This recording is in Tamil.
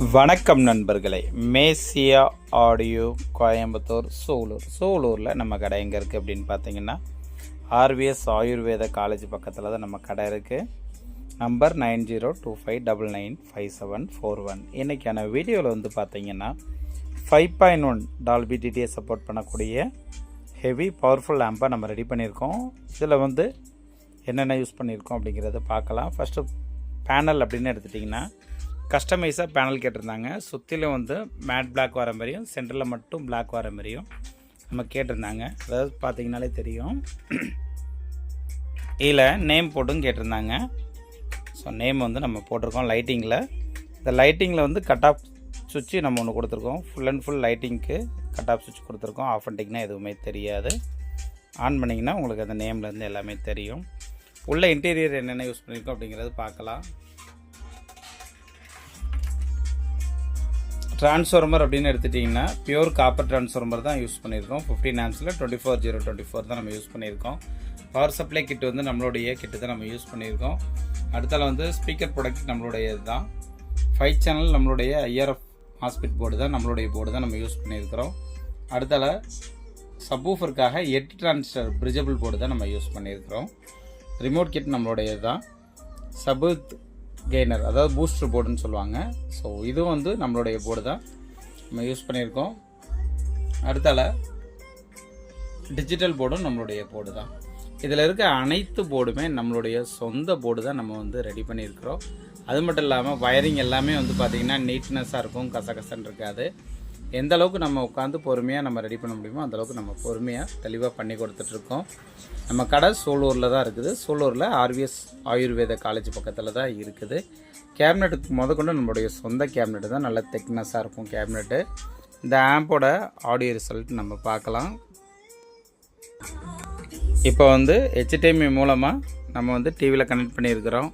வணக்கம் நண்பர்களே. மேசியா ஆடியோ கோயம்புத்தூர் சூலூரில் நம்ம கடை எங்கே இருக்குது அப்படின்னு பார்த்தீங்கன்னா, ஆர்விஎஸ் ஆயுர்வேத காலேஜ் பக்கத்தில் தான் நம்ம கடை இருக்குது. நம்பர் 9025995741. இன்றைக்கான வீடியோவில் வந்து பார்த்தீங்கன்னா 5.1 டால்பி டிடியை சப்போர்ட் பண்ணக்கூடிய ஹெவி பவர்ஃபுல் லேம்பை நம்ம ரெடி பண்ணியிருக்கோம். இதில் வந்து என்னென்ன யூஸ் பண்ணியிருக்கோம் அப்படிங்கிறத பார்க்கலாம். ஃபஸ்ட்டு பேனல் அப்படின்னு எடுத்துட்டிங்கன்னா கஸ்டமைஸாக பேனல் கேட்டிருந்தாங்க. சுற்றிலும் வந்து மேட் பிளாக் வர மாதிரியும் சென்டரில் மட்டும் பிளாக் வர மாதிரியும் நம்ம கேட்டிருந்தாங்க. அதாவது பார்த்திங்கனாலே தெரியும். இதில் நேம் போட்டும் கேட்டிருந்தாங்க. ஸோ நேம் வந்து நம்ம போட்டிருக்கோம் லைட்டிங்கில். இந்த லைட்டிங்கில் வந்து கட் ஆஃப் சுவிட்சு நம்ம ஒன்று கொடுத்துருக்கோம். ஃபுல் அண்ட் ஃபுல் லைட்டிங்க்கு கட் ஆஃப் சுவிட்ச் கொடுத்துருக்கோம். ஆஃப் பண்ணிட்டிங்கன்னா எதுவுமே தெரியாது. ஆன் பண்ணிங்கன்னா உங்களுக்கு அந்த நேம்லேருந்து எல்லாமே தெரியும். உள்ள இன்டீரியர் என்னென்ன யூஸ் பண்ணியிருக்கோம் அப்படிங்கிறது பார்க்கலாம். ட்ரான்ஸ்ஃபார்மர் அப்படின்னு எடுத்துட்டிங்கன்னா பியூர் காப்பர் ட்ரான்ஸ்ஃபார்மர் தான் யூஸ் பண்ணியிருக்கோம். 15 ஆம்ஸில் 24024 தான் நம்ம யூஸ் பண்ணியிருக்கோம். பவர் சப்ளை கிட் வந்து நம்மளுடைய கிட்டு தான் நம்ம யூஸ் பண்ணியிருக்கோம். அடுத்தால வந்து ஸ்பீக்கர் ப்ராடக்ட் நம்மளுடைய இதுதான். 5 சேனல் நம்மளுடைய ஐஆர்எஃப் மாஸ்பெட் போர்டு தான் நம்மளுடைய போர்டு தான் நம்ம யூஸ் பண்ணியிருக்கிறோம். அடுத்தால சப்வூஃபருக்காக 8 டிரான்சிஸ்டர் பிரிட்ஜபிள் போர்டு தான் நம்ம யூஸ் பண்ணியிருக்கிறோம். ரிமோட் கிட் நம்மளுடைய தான். சபூத் கெய்னர் அதாவது பூஸ்டர் போர்டுன்னு சொல்லுவாங்க. ஸோ இதுவும் வந்து நம்மளுடைய போர்டு தான் நம்ம யூஸ் பண்ணியிருக்கோம். அடுத்தால டிஜிட்டல் போர்டும் நம்மளுடைய போர்டு தான். இதில் இருக்க அனைத்து போர்டுமே நம்மளுடைய சொந்த போர்டு தான் நம்ம வந்து ரெடி பண்ணியிருக்கிறோம். அது மட்டும் இல்லாமல் வயரிங் எல்லாமே வந்து பார்த்திங்கன்னா நீட்னஸாக இருக்கும், கசகசன்னு இருக்காது. எந்த அளவுக்கு நம்ம உட்காந்து பொறுமையாக நம்ம ரெடி பண்ண முடியுமோ அந்தளவுக்கு நம்ம பொறுமையாக தெளிவாக பண்ணி கொடுத்துட்ருக்கோம். நம்ம கடை சூலூரில் தான் இருக்குது. சூலூரில் ஆர்விஎஸ் ஆயுர்வேத காலேஜ் பக்கத்தில் தான் இருக்குது. கேபினெட்டுக்கு முதற்கொண்டு நம்மளுடைய சொந்த கேபினெட்டு தான், நல்ல திக்னஸாக இருக்கும் கேபினெட்டு. இந்த ஆம்போட ஆடியோ ரிசல்ட் நம்ம பார்க்கலாம். இப்போ வந்து HDMI மூலமாக நம்ம வந்து டிவியில் கனெக்ட் பண்ணியிருக்கிறோம்.